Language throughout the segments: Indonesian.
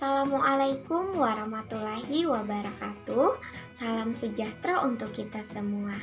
Assalamualaikum warahmatullahi wabarakatuh. Salam sejahtera untuk kita semua.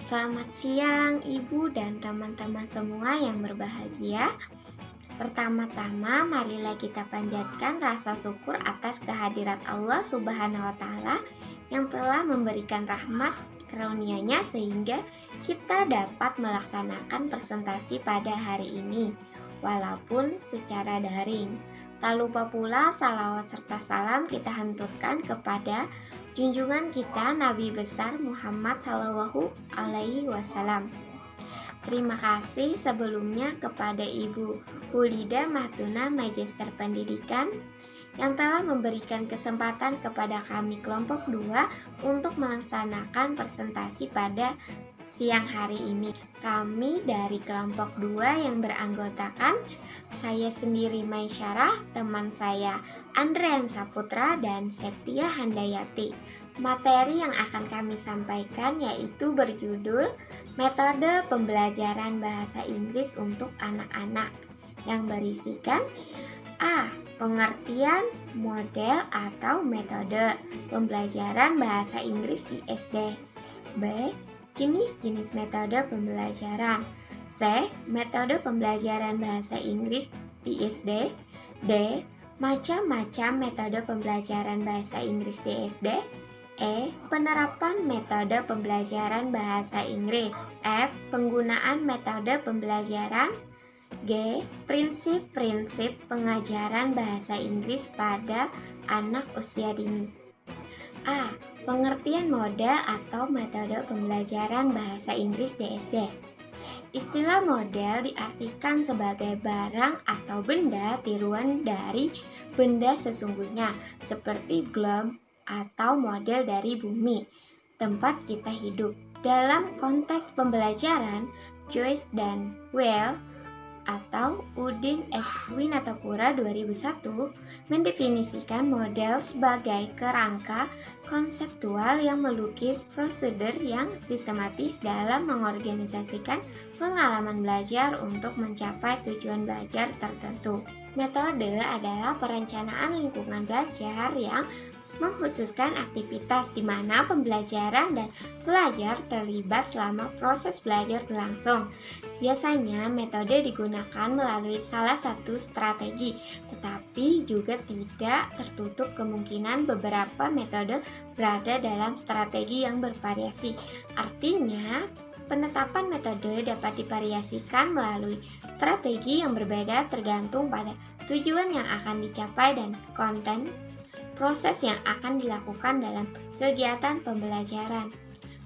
Selamat siang Ibu dan teman-teman semua yang berbahagia. Pertama-tama marilah kita panjatkan rasa syukur atas kehadirat Allah Subhanahu wa taala yang telah memberikan rahmat karunia-Nya sehingga kita dapat melaksanakan presentasi pada hari ini walaupun secara daring. Tak lupa pula salawat serta salam kita haturkan kepada junjungan kita Nabi besar Muhammad Shallallahu Alaihi Wasallam. Terima kasih sebelumnya kepada Ibu Hulida Mahtuna, Magister Pendidikan, yang telah memberikan kesempatan kepada kami kelompok 2 untuk melaksanakan presentasi pada siang hari ini. Kami dari kelompok 2 yang beranggotakan saya sendiri Maisyarah, teman saya Andrean Saputra dan Septia Handayati. Materi yang akan kami sampaikan yaitu berjudul Metode Pembelajaran Bahasa Inggris untuk Anak-anak, yang berisikan A. Pengertian, model atau metode pembelajaran bahasa Inggris di SD. B. Jenis-jenis metode pembelajaran. C. Metode pembelajaran bahasa Inggris di SD. D. Macam-macam metode pembelajaran bahasa Inggris di SD. E. Penerapan metode pembelajaran bahasa Inggris. F. Penggunaan metode pembelajaran. G. Prinsip-prinsip pengajaran bahasa Inggris pada anak usia dini. A. Pengertian model atau metode pembelajaran bahasa Inggris di SD. Istilah model diartikan sebagai barang atau benda tiruan dari benda sesungguhnya, seperti globe atau model dari bumi, tempat kita hidup. Dalam konteks pembelajaran, Joyce dan Well atau Udin S. Winatapura 2001 mendefinisikan model sebagai kerangka konseptual yang melukis prosedur yang sistematis dalam mengorganisasikan pengalaman belajar untuk mencapai tujuan belajar tertentu. Metode adalah perencanaan lingkungan belajar yang mengkhususkan aktivitas di mana pembelajaran dan pelajar terlibat selama proses belajar berlangsung. Biasanya metode digunakan melalui salah satu strategi, tetapi juga tidak tertutup kemungkinan beberapa metode berada dalam strategi yang bervariasi. Artinya, penetapan metode dapat divariasikan melalui strategi yang berbeda tergantung pada tujuan yang akan dicapai dan konten proses yang akan dilakukan dalam kegiatan pembelajaran.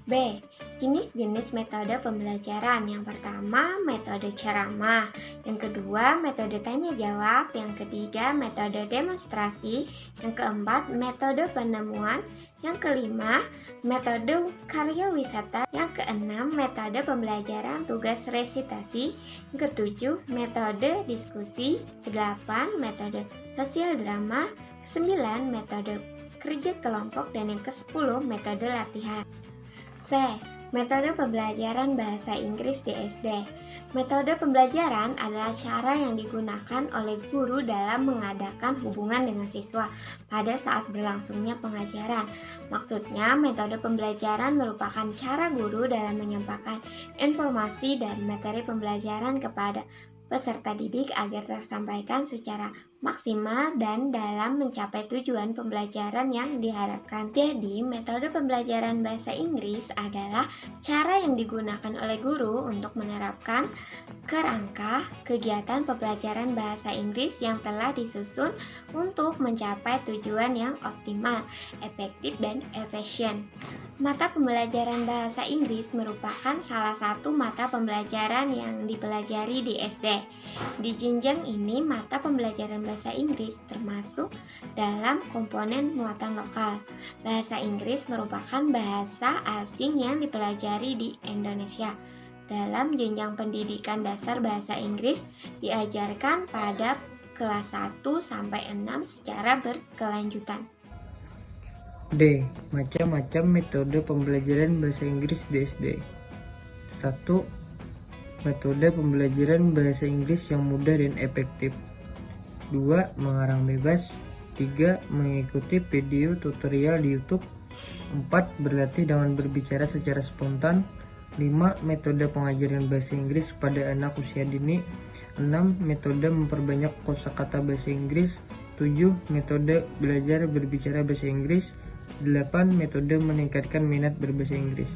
B. Jenis-jenis metode pembelajaran. Yang pertama, metode ceramah. Yang kedua, metode tanya jawab. Yang ketiga, metode demonstrasi. Yang keempat, metode penemuan. Yang kelima, metode karya wisata. Yang keenam, metode pembelajaran tugas resitasi. Yang ketujuh, metode diskusi. Kedelapan, metode sosial drama. 9. Metode kerja kelompok. Dan yang ke-10 metode latihan. C. Metode pembelajaran bahasa Inggris di SD. Metode pembelajaran adalah cara yang digunakan oleh guru dalam mengadakan hubungan dengan siswa pada saat berlangsungnya pengajaran. Maksudnya, metode pembelajaran merupakan cara guru dalam menyampaikan informasi dan materi pembelajaran kepada peserta didik agar tersampaikan secara maksimal dan dalam mencapai tujuan pembelajaran yang diharapkan. Jadi, metode pembelajaran bahasa Inggris adalah cara yang digunakan oleh guru untuk menerapkan kerangka kegiatan pembelajaran bahasa Inggris yang telah disusun untuk mencapai tujuan yang optimal, efektif, dan efisien. Mata pembelajaran bahasa Inggris merupakan salah satu mata pembelajaran yang dipelajari di SD. Di jenjang ini, mata pembelajaran bahasa Inggris termasuk dalam komponen muatan lokal. Bahasa Inggris merupakan bahasa asing yang dipelajari di Indonesia. Dalam jenjang pendidikan dasar bahasa Inggris diajarkan pada kelas 1 sampai 6 secara berkelanjutan. D. Macam-macam metode pembelajaran bahasa Inggris di SD. 1. Metode pembelajaran bahasa Inggris yang mudah dan efektif. 2. Mengarang bebas. 3. Mengikuti video tutorial di YouTube. 4. Berlatih dengan berbicara secara spontan. 5. Metode pengajaran bahasa Inggris pada anak usia dini. 6. Metode memperbanyak kosakata bahasa Inggris. 7. Metode belajar berbicara bahasa Inggris. 8. Metode meningkatkan minat berbahasa Inggris.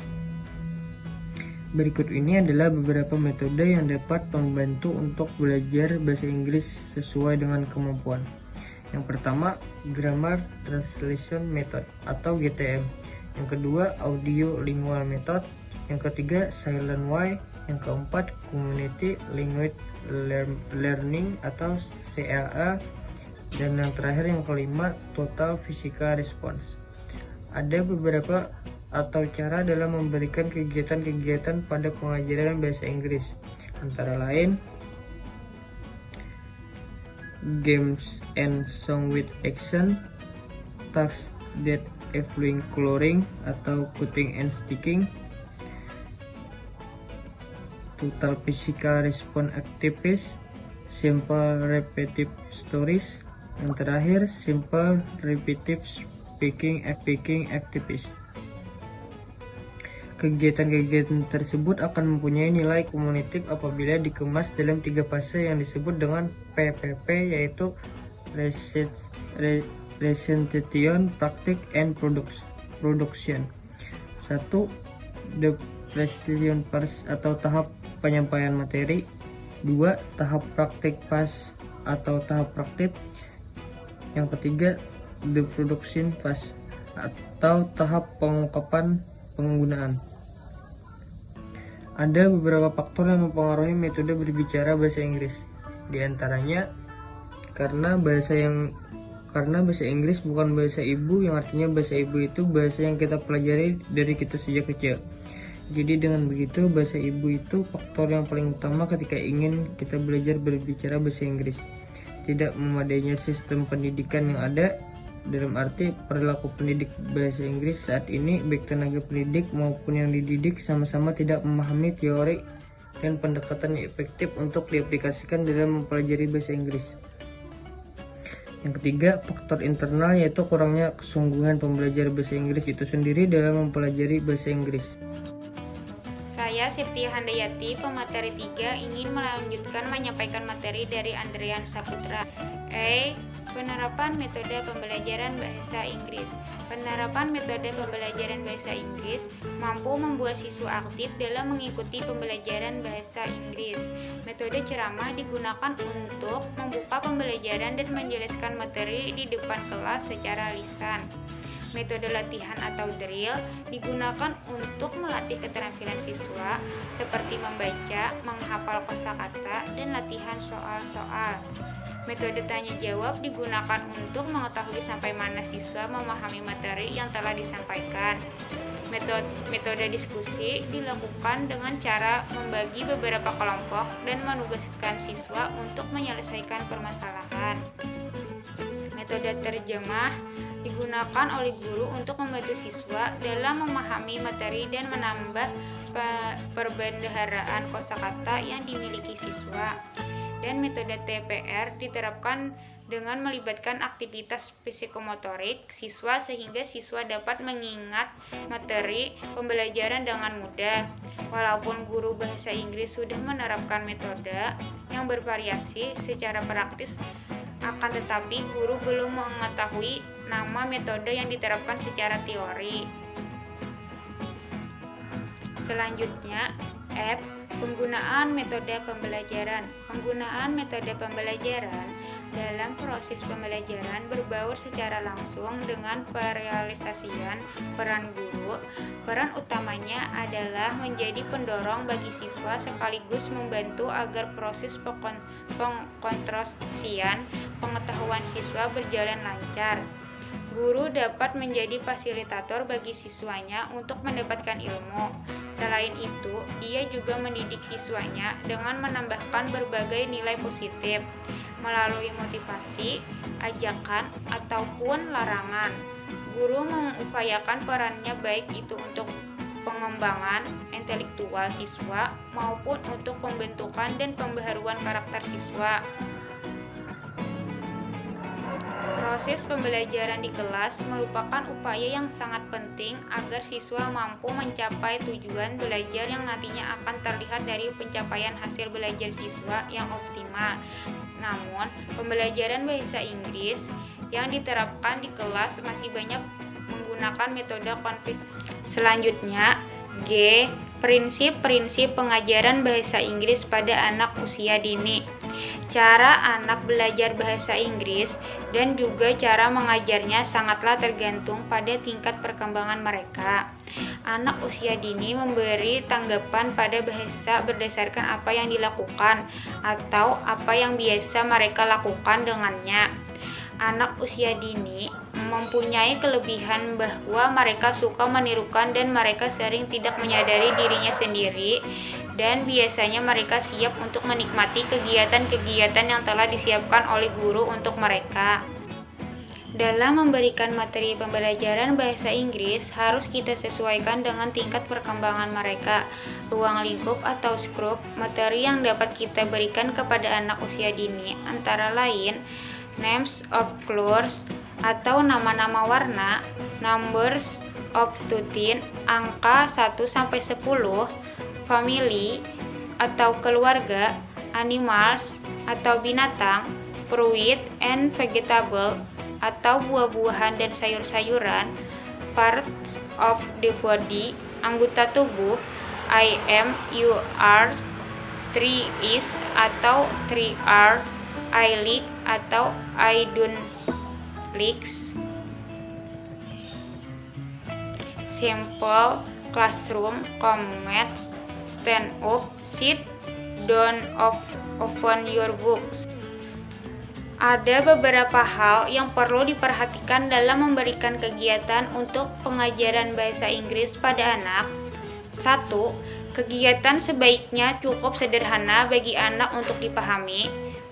Berikut ini adalah beberapa metode yang dapat membantu untuk belajar bahasa Inggris sesuai dengan kemampuan. Yang pertama, Grammar Translation Method atau GTM. Yang kedua, Audio Lingual Method. Yang ketiga, Silent Y. Yang keempat, Community Language Learning atau CLA. Dan yang terakhir, yang kelima, Total Physical Response. Ada beberapa atau cara dalam memberikan kegiatan-kegiatan pada pengajaran bahasa Inggris, antara lain games and song with action, tasks that involve coloring atau cutting and sticking, total physical response activities, simple repetitive stories, yang terakhir simple repetitive speaking activities. Kegiatan-kegiatan tersebut akan mempunyai nilai kumulatif apabila dikemas dalam 3 fase yang disebut dengan PPP, yaitu Recitation, Practice, and Production. 1. The Presentation Phase atau tahap penyampaian materi. 2. Tahap praktik phase atau tahap praktik. Yang ketiga, The Production Phase atau tahap pengungkapan penggunaan. Ada beberapa faktor yang mempengaruhi metode berbicara bahasa Inggris. Di antaranya karena bahasa Inggris bukan bahasa ibu, yang artinya bahasa ibu itu bahasa yang kita pelajari dari kita sejak kecil. Jadi dengan begitu, bahasa ibu itu faktor yang paling utama ketika ingin kita belajar berbicara bahasa Inggris. Tidak memadainya sistem pendidikan yang ada, dalam arti perilaku pendidik bahasa Inggris saat ini, baik tenaga pendidik maupun yang dididik sama-sama tidak memahami teori dan pendekatan yang efektif untuk diaplikasikan dalam mempelajari bahasa Inggris. Yang ketiga, faktor internal, yaitu kurangnya kesungguhan pembelajar bahasa Inggris itu sendiri dalam mempelajari bahasa Inggris. Saya Septia Handayati, pemateri 3, ingin melanjutkan menyampaikan materi dari Andrian Saputra. Penerapan metode pembelajaran bahasa Inggris. Penerapan metode pembelajaran bahasa Inggris mampu membuat siswa aktif dalam mengikuti pembelajaran bahasa Inggris. Metode ceramah digunakan untuk membuka pembelajaran dan menjelaskan materi di depan kelas secara lisan. Metode latihan atau drill digunakan untuk melatih keterampilan siswa seperti membaca, menghafal kosakata, dan latihan soal-soal. Metode tanya jawab digunakan untuk mengetahui sampai mana siswa memahami materi yang telah disampaikan. Metode diskusi dilakukan dengan cara membagi beberapa kelompok dan menugaskan siswa untuk menyelesaikan permasalahan. Metode terjemah digunakan oleh guru untuk membantu siswa dalam memahami materi dan menambah perbendaharaan kosakata yang dimiliki siswa. Dan metode TPR diterapkan dengan melibatkan aktivitas psikomotorik siswa sehingga siswa dapat mengingat materi pembelajaran dengan mudah. Walaupun guru bahasa Inggris sudah menerapkan metode yang bervariasi secara praktis, akan tetapi guru belum mengetahui nama metode yang diterapkan secara teori. Selanjutnya, F. Penggunaan metode pembelajaran. Penggunaan metode pembelajaran dalam proses pembelajaran berbaur secara langsung dengan perealisasian peran guru. Peran utamanya adalah menjadi pendorong bagi siswa sekaligus membantu agar proses pengkonstruksian pengetahuan siswa berjalan lancar. Guru dapat menjadi fasilitator bagi siswanya untuk mendapatkan ilmu. Selain itu, dia juga mendidik siswanya dengan menambahkan berbagai nilai positif melalui motivasi, ajakan, ataupun larangan. Guru mengupayakan perannya baik itu untuk pengembangan intelektual siswa maupun untuk pembentukan dan pembaharuan karakter siswa. Proses pembelajaran di kelas merupakan upaya yang sangat penting agar siswa mampu mencapai tujuan belajar yang nantinya akan terlihat dari pencapaian hasil belajar siswa yang optimal. Namun, pembelajaran bahasa Inggris yang diterapkan di kelas masih banyak menggunakan metode konvensional. Selanjutnya, G. Prinsip-prinsip pengajaran bahasa Inggris pada anak usia dini. Cara anak belajar bahasa Inggris dan juga cara mengajarnya sangatlah tergantung pada tingkat perkembangan mereka. Anak usia dini memberi tanggapan pada bahasa berdasarkan apa yang dilakukan atau apa yang biasa mereka lakukan dengannya. Anak usia dini mempunyai kelebihan bahwa mereka suka menirukan dan mereka sering tidak menyadari dirinya sendiri, dan biasanya mereka siap untuk menikmati kegiatan-kegiatan yang telah disiapkan oleh guru untuk mereka. Dalam memberikan materi pembelajaran bahasa Inggris, harus kita sesuaikan dengan tingkat perkembangan mereka. Ruang lingkup atau scope materi yang dapat kita berikan kepada anak usia dini antara lain names of colors atau nama-nama warna, numbers of 13, angka 1-10, family atau keluarga, animals atau binatang, fruit and vegetable atau buah-buahan dan sayur-sayuran, parts of the body, anggota tubuh, I am, you are, 3 is atau 3 are, I like atau I don't like, simple, classroom, comments, stand up, sit down, open your books. Ada beberapa hal yang perlu diperhatikan dalam memberikan kegiatan untuk pengajaran bahasa Inggris pada anak. 1. Kegiatan sebaiknya cukup sederhana bagi anak untuk dipahami.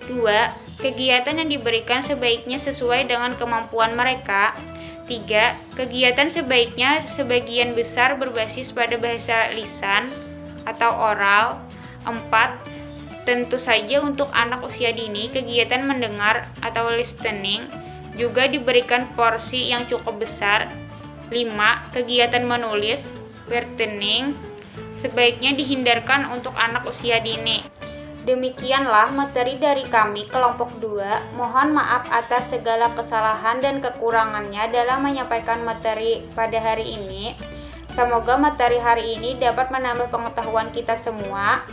2. Kegiatan yang diberikan sebaiknya sesuai dengan kemampuan mereka. 3. Kegiatan sebaiknya sebagian besar berbasis pada bahasa lisan atau oral. 4. Tentu saja untuk anak usia dini, kegiatan mendengar atau listening juga diberikan porsi yang cukup besar. 5. Kegiatan menulis, writing, sebaiknya dihindarkan untuk anak usia dini. Demikianlah materi dari kami kelompok 2. Mohon maaf atas segala kesalahan dan kekurangannya dalam menyampaikan materi pada hari ini. Semoga materi hari ini dapat menambah pengetahuan kita semua.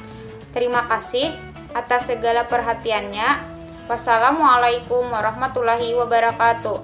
Terima kasih atas segala perhatiannya. Wassalamualaikum warahmatullahi wabarakatuh.